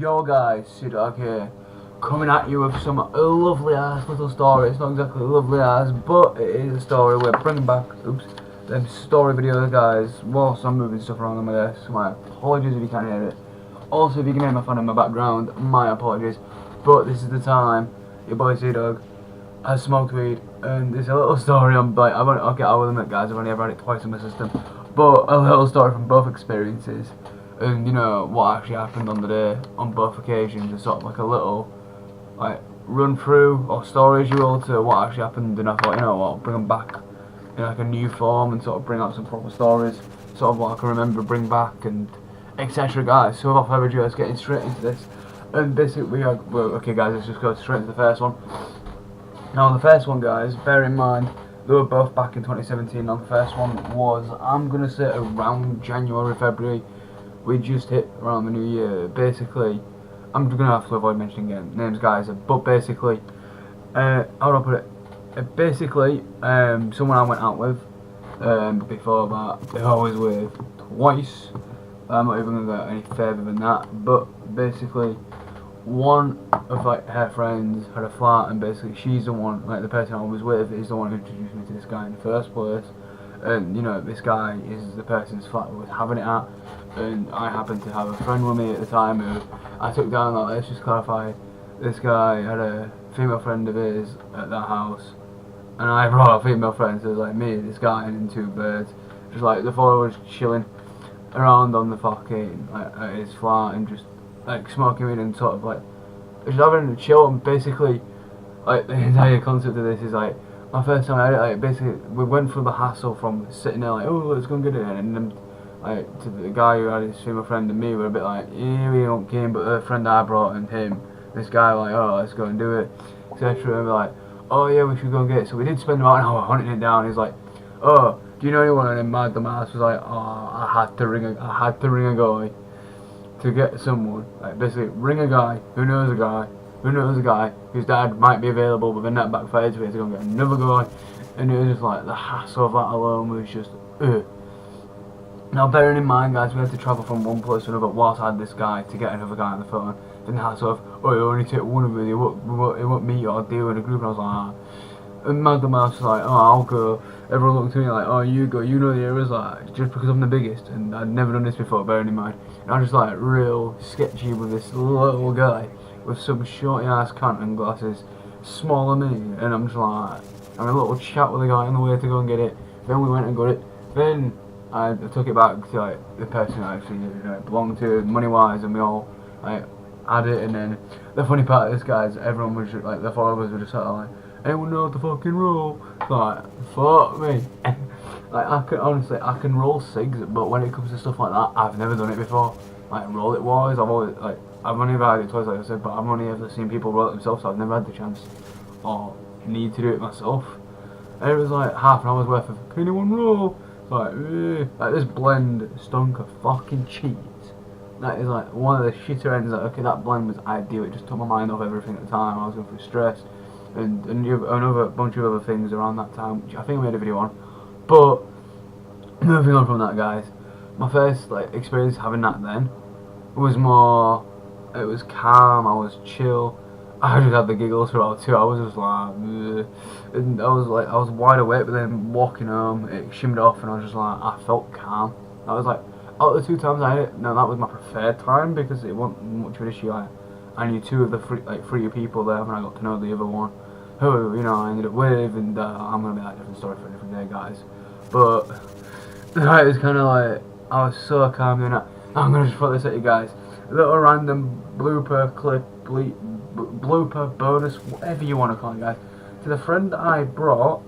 Yo guys, Dog here, coming at you with some lovely ass little story. It's not exactly lovely ass, but it is a story. We're bringing back, them story videos, guys, whilst I'm moving stuff around on my desk. My apologies if you can't hear it. Also, if you can hear my fan in my background, my apologies. But this is the time. Your boy Dog has smoked weed, and there's a little story on, like, I'll get out with them, guys. I've only ever had it twice in my system, but a little story from both experiences. And you know what actually happened on the day, on both occasions, and sort of like a little like run through or story, as you will, to what actually happened. And I thought, you know what, bring them back in like a new form and sort of bring out some proper stories, sort of what I can remember, bring back, and etc. Guys, so without further ado, let's get straight into this. And basically, okay, guys, let's just go straight into the first one. Now, the first one, guys, bear in mind they were both back in 2017. Now, the first one was, I'm gonna say, around January, February. We just hit around the new year. Basically, I'm gonna have to avoid mentioning names, guys. But basically, how do I put it? Basically, someone I went out with before that, who I was with twice. I'm not even gonna go any further than that. But basically, one of like her friends had a flat, and basically she's the one, like the person I was with, is the one who introduced me to this guy in the first place. And you know, this guy is the person's flat we was having it at, and I happened to have a friend with me at the time who I took down. Like, let's just clarify, this guy had a female friend of his at that house, and I brought a female friend, so it was like me, this guy, and two birds. Just like the four of us chilling around on the fucking, like, at his flat, and just like smoking weed and sort of like just having a chill. And basically, like, the entire concept of this is like, my first time I had it, like, basically we went through the hassle from sitting there like, oh, let's go and get it, and then like to the guy who had his female friend and me were a bit like, yeah, we don't care, but the friend I brought and him, this guy, like, oh, let's go and do it, etc. And we're like, oh yeah, we should go and get it. So we did spend about an hour hunting it down. He's like, oh, do you know anyone? And then my dumbass was like, oh, I had to ring a guy to get someone, like, basically ring a guy who knows a guy whose dad might be available, but then that backfired, so we had to go and get another guy. And it was just like, the hassle of that alone was just Now, bearing in mind, guys, we had to travel from one place to another whilst I had this guy to get another guy on the phone. Then the hassle of, oh, you only take one of it, it won't meet or deal in a group. And I was like, ah. And my dumbass was like, oh, I'll go. Everyone looked at me like, oh, you go, you know the areas, like, just because I'm the biggest, and I'd never done this before, bearing in mind. And I was just like real sketchy with this little guy with some shorty ass cunt and glasses, smaller than me, and I'm just like having a little chat with the guy on the way to go and get it. Then we went and got it. Then I took it back to like the person I actually, you know, belonged to, money wise, and we all like had it. And then the funny part of this, guys, everyone was just, like, the followers were just sort of like, anyone know the fucking rule? Like, fuck me. Like, I can roll cigs, but when it comes to stuff like that, I've never done it before. Like, roll it wise, I've only ever had it twice, like I said, but I've only ever seen people roll it themselves, so I've never had the chance or need to do it myself. And it was like half an hour's worth of, can anyone roll? Like, like, this blend stunk of fucking cheese. That is like one of the shitter ends. Like, okay, that blend was ideal, it just took my mind off everything at the time. I was going through stress and another bunch of other things around that time, which I think I made a video on. But moving on from that, guys, my first like experience having that then was more, it was calm, I was chill. I just had the giggles for about 2 hours. I was like, ugh. And I was wide awake, but then walking home, it shimmed off, and I was just like, I felt calm. I was like, out of the 2 times I had it, no, that was my preferred time because it wasn't much of an issue. I knew 2 of the three people there, and I got to know the other one, who, you know, I ended up with, and I'm gonna be like a different story for a different day, guys. But it was kind of like, I was so calm doing that. I'm gonna just put this at you guys. A little random blooper clip, blooper bonus, whatever you want to call it, guys. To the friend that I brought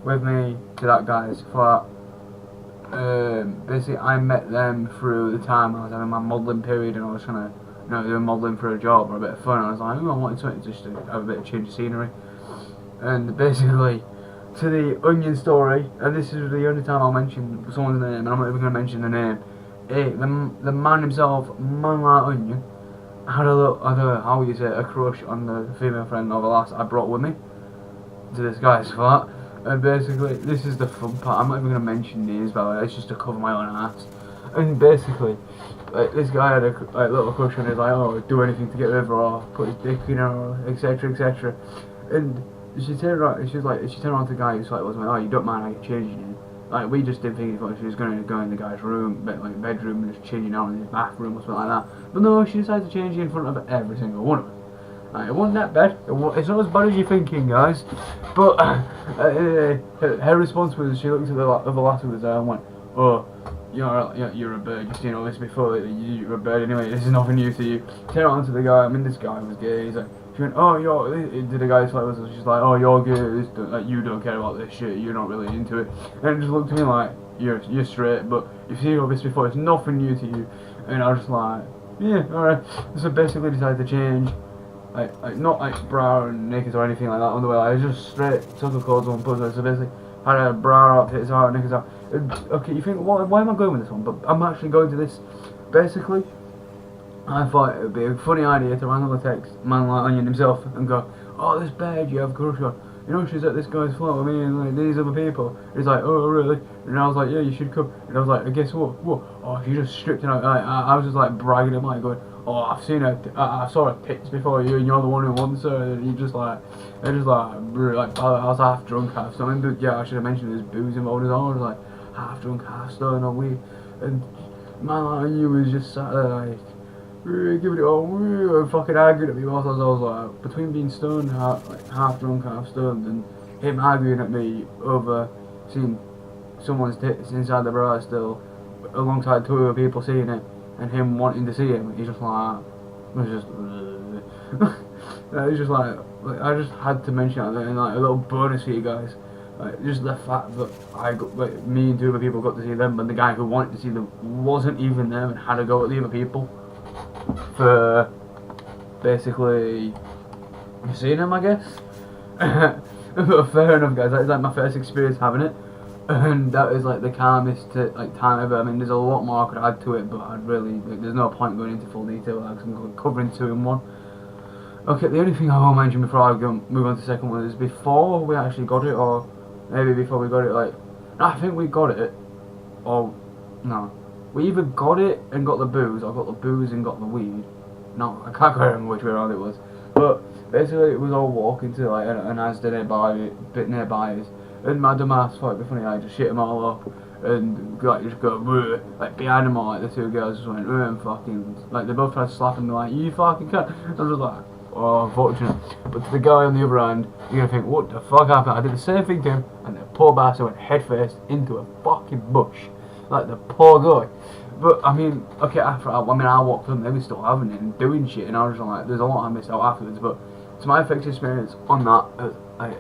with me to that guy's flat, basically I met them through the time I was having my modelling period, and I was trying to, you know, do modelling for a job or a bit of fun. I was like, oh, I wanted something just to have a bit of change of scenery. And basically, to the onion story, and this is the only time I'll mention someone's name, and I'm not even going to mention the name. The man himself, Man Like Onion, had how would you say, a crush on the female friend of the lass I brought with me to this guy's flat. And basically, this is the fun part. I'm not even going to mention names, by the way, it's just to cover my own ass. And basically, like, this guy had a little crush on her, like, oh, do anything to get over, or put his dick in her, etc, etc. And she turned around, she turned around to the guy who's like, oh, you don't mind how you're changing it. Like, we just didn't think she was going to go in the guy's room, like bedroom, and just changing out in his bathroom or something like that. But no, she decided to change it in front of every single one of us. It wasn't that bad. It's not as bad as you're thinking, guys. But her response was, she looked at the other lass who was there and went, oh, you're a bird, you've seen all this before, you're a bird anyway, this is nothing new to you. Turn around to the guy, I mean, this guy was gay, he's like, she went, oh, to the guy's like, she's like, oh, you're gay, like, you don't care about this shit, you're not really into it. And it just looked at me like, you're straight, but you've seen all this before, it's nothing new to you. And I was just like, yeah, alright. So basically decided to change. Not like bra and knickers or anything like that on the way. I was just straight took the clothes on, put it. So basically, had a bra out, tits out, knickers out. Okay, you think, why am I going with this one? But I'm actually going to this. Basically, I thought it would be a funny idea to randomly text man like Onion himself and go, oh, this babe you have a crush on. You know, she's at this guy's flat with me and like these other people. He's like, oh really? And I was like, yeah, you should come. And I was like, guess what? What? Oh, she just stripped it out. I was just like bragging at like going, oh, I've seen her, I saw her tits before you, and you're the one who wants her. And you just like, I was half drunk, half stoned. But yeah, I should have mentioned there's booze involved as well. I was like half drunk, half stoned on weed, and man like you was just sat there like, giving it all, and fucking arguing at me whilst I was like, between being stoned, half drunk, half stoned, and him arguing at me over seeing someone's tits inside the bra still, alongside two other people seeing it, and him wanting to see it. He's just like, it was just, it's just like I just had to mention it, and like a little bonus for you guys. Like, just the fact that me and two other people got to see them, but the guy who wanted to see them wasn't even there and had to go at the other people for basically seeing him, I guess. But fair enough, guys. That is like my first experience having it, and that is like the calmest time ever. I mean, there's a lot more I could add to it, but there's no point going into full detail because I'm covering two in one. Okay, the only thing I will mention before I move on to the second one is before we actually got it, or maybe before we got it, like, I think we got it, or no, we either got it and got the booze, or got the booze and got the weed. No, I can't remember which way around it was, but basically it was all walking to like a nice bit nearby us, and my dumb ass thought it'd be funny, I just shit them all up, and like just go like behind them all, like the two girls just went and fucking, like they both tried slapping me like, you fucking cunt. I was just like, oh, unfortunate. But to the guy on the other hand, you're gonna think, what the fuck happened? I did the same thing to him, and the poor bastard went headfirst into a fucking bush. Like, the poor guy. But, I mean, okay, I walked them, they were still having it and doing shit, and I was just like, there's a lot I missed out afterwards, but to my first experience on that,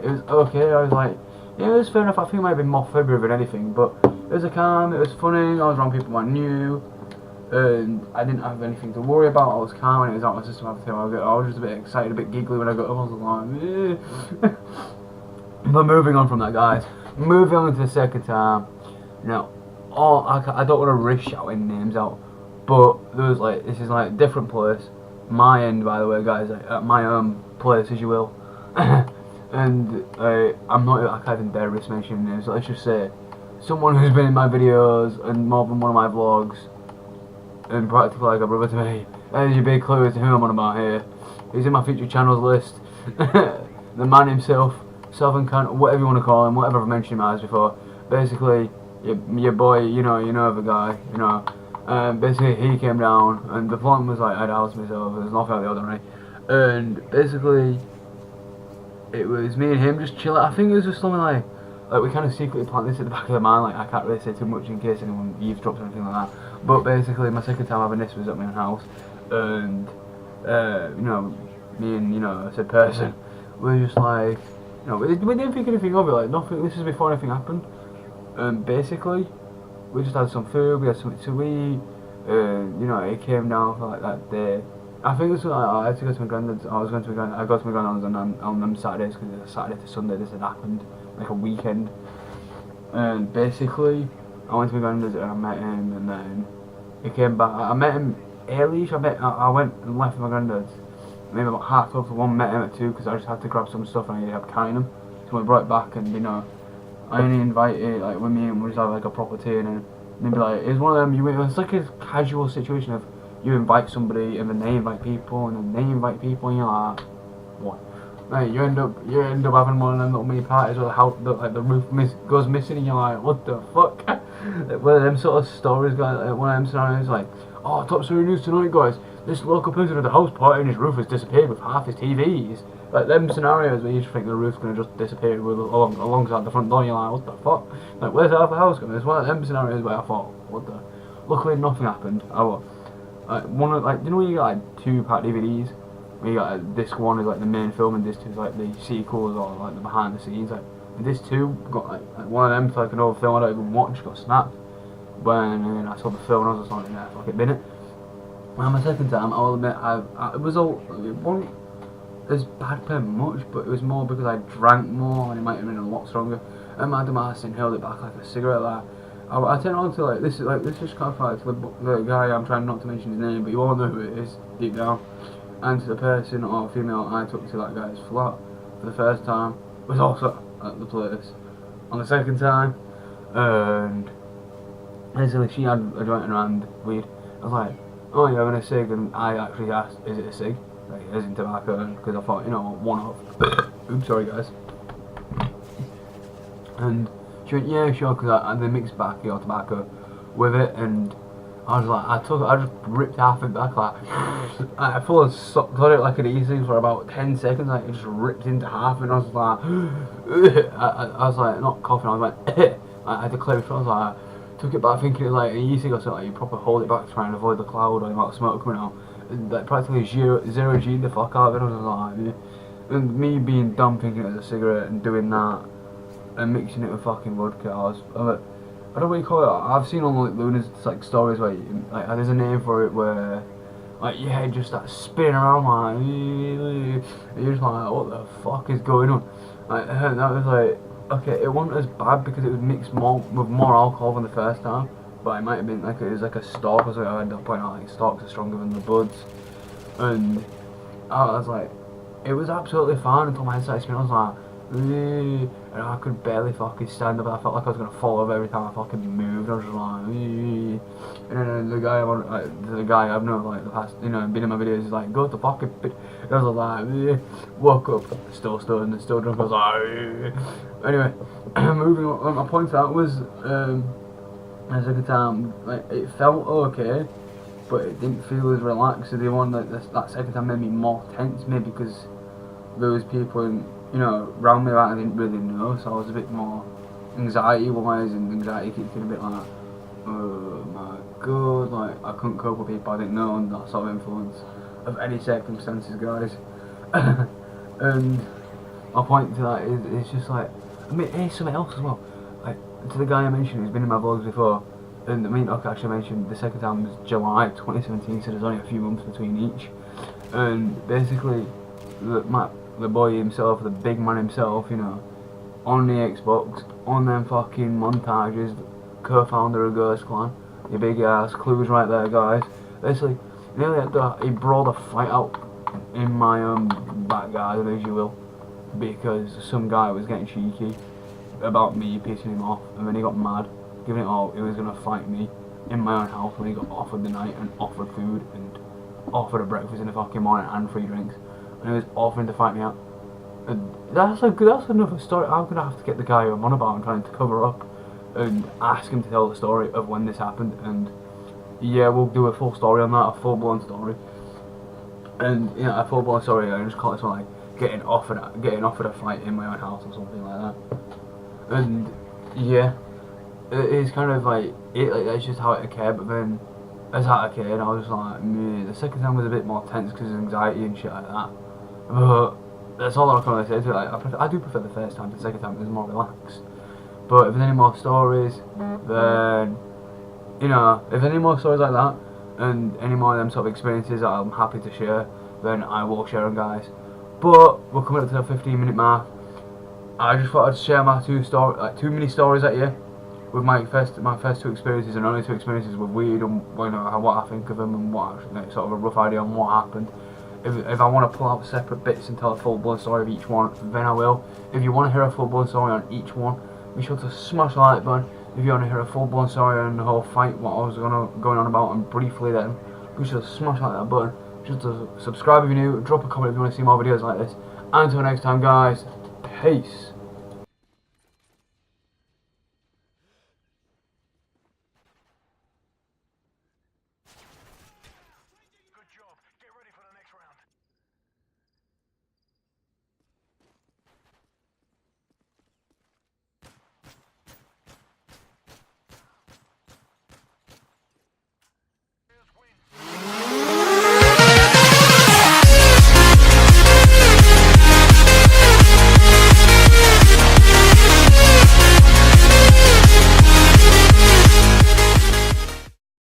it was okay. I was like, yeah, it was fair enough. I think it might have been more February than anything, but it was calm, it was funny, I was around people I knew, and I didn't have anything to worry about. I was calm and it was out of my system after the time. I was just a bit excited, a bit giggly when I got home. I was like, But moving on from that, guys, moving on to the second time. Now, I don't want to risk shouting names out, but there was like, this is like a different place. My end, by the way, guys, at my own place, as you will. And I'm not, I can't even dare risk mentioning names. So let's just say someone who's been in my videos and more than one of my vlogs, and practically like a brother to me. There's your big clue as to who I'm on about here. He's in my future channels list. The man himself, Southern Cunt, whatever you want to call him, whatever I've mentioned him as before. Basically, your boy, you know the guy, you know. Basically, he came down, and the plan was like, I'd house myself, there's nothing out of the ordinary. And basically, it was me and him just chilling. I think it was just something like we kind of secretly planned this at the back of the mind, like I can't really say too much in case anyone eavesdrops or anything like that. But basically, my second time having this was at my own house, and you know, me and a said person, we were just like, we didn't think anything of it, like nothing. This is before anything happened. Basically, we just had some food, we had something to eat. It came down for like that day. I think it was like, I had to go to my granddad's. I go to my granddad's on them Saturdays because it's a Saturday to Sunday. This had happened, like a weekend. And basically, I went to my granddad's and I met him, and then he came back. I met him early. I went and left my granddad's maybe about 1:30. One met him at 2 because I just had to grab some stuff and I ended up carrying him. So we brought it back, and I only invited, like with me and we just had like a proper tea, and then they'd be like, it's one of them. It's like a casual situation of you invite somebody and then they invite people and then they invite people and you're like, what? Right, you end up having one of them little mini parties where the roof goes missing and you're like, what the fuck? One of them sort of stories, guys. Like, one of them scenarios like, oh, top story news tonight, guys. This local person at the house party and his roof has disappeared with half his TVs. Like them scenarios where you just think the roof's gonna just disappear alongside the front door. And you're like, what the fuck? Like, where's half the house going? It's one of them scenarios where I thought, what the? Luckily, nothing happened. One of you know when you got like 2-part DVDs. We got disc 1 is like the main film and disc 2 is like the sequels or like the behind the scenes. Like disc 2 got like one of them for like an old film I don't even watch got snapped when I saw the film and I was just like, yeah, fuck it, bin it. And my second time, I'll admit, it wasn't as bad per much, but it was more because I drank more and it might have been a lot stronger. And my dumbass held it back like a cigarette. Like I turned on to this is kind of like the guy, I'm trying not to mention his name, but you all know who it is deep down. And to the person or female I took to that guy's flat for the first time was also at the place on the second time, and basically she had a joint in her hand, weed. I was like, oh, you're having a cig? And I actually asked, is it a cig? Like, is it tobacco? Because I thought, you know, one off. Oops, sorry guys. And she went, yeah, sure, because they mixed back your tobacco with it, and I was like, I just ripped half it back, like, I fully got it like an easy for about 10 seconds, like, it just ripped into half, and I was like, I was like, not coughing, I was like, I had to clear it, I was like, took it back thinking it was like an easy or something, like, you proper hold it back to try and avoid the cloud or the amount of smoke coming out, and like, practically zero G the fuck out of it, I was like, yeah. And me being dumb thinking it was a cigarette and doing that, and mixing it with fucking vodka, I don't know what you call it. I've seen on like lunatic like stories where like there's a name for it where like your head just starts spinning around like and you're just like, what the fuck is going on? Like that was like, okay, it wasn't as bad because it was mixed with more alcohol than the first time, but it might have been like it was like a stalk or something. I ended up pointing out like stalks are stronger than the buds, and I was like, it was absolutely fine until my head started spinning. I was like, and I could barely fucking stand up. I felt like I was gonna fall over every time I fucking moved. I was just like, and then the guy I've known like the past, you know, been in my videos is like, go to fucking pit. And I was like, woke up, still stoned and still drunk. I was like, anyway, moving on. My point out was, the second time, like it felt okay, but it didn't feel as relaxed as the one that second time made me more tense, maybe because there was people in, you know, around me that I didn't really know, so I was a bit more anxiety-wise, and anxiety kicked in a bit like, oh my god, like, I couldn't cope with people I didn't know, and that sort of influence of any circumstances, guys. And my point to that is, it's just like, I mean, here's something else as well, like, to the guy I mentioned who's been in my vlogs before, and I mean, okay, actually I mentioned the second time was July 2017, so there's only a few months between each, and basically, the boy himself, the big man himself, you know, on the Xbox, on them fucking montages, co-founder of Ghost Clan, your big ass, clues right there, guys. Basically, he brought a fight out in my back garden, as you will, because some guy was getting cheeky about me pissing him off, and then he got mad, giving it all, he was gonna fight me in my own house when he got offered the night and offered food and offered a breakfast in the fucking morning and free drinks. And he was offering to fight me out. And that's another story. I'm gonna have to get the guy I'm on about and trying to cover up and ask him to tell the story of when this happened. And yeah, we'll do a full story on that, a full blown story. And you know, a full blown story. I just call it something like getting offered a fight in my own house or something like that. And yeah, it's kind of like that's just how it occurred. But then as that occurred, I was like, the second time was a bit more tense because of anxiety and shit like that. But that's all I can really say to it. Like, I do prefer the first time to the second time. It was more relaxed. But if there's any more stories, then you know, if there's any more stories like that and any more of them sort of experiences that I'm happy to share, then I will share them, guys. But we're coming up to the 15-minute mark. I just thought I'd share my two mini stories at you with my first two experiences and only two experiences with weed and you know what I think of them and what like, sort of a rough idea on what happened. If I want to pull out separate bits and tell a full-blown story of each one, then I will. If you want to hear a full-blown story on each one, be sure to smash the like button, if you want to hear a full-blown story on the whole fight, what I was going on about, and briefly then, be sure to smash that button. Just to subscribe if you're new, drop a comment if you want to see more videos like this. Until next time, guys, peace.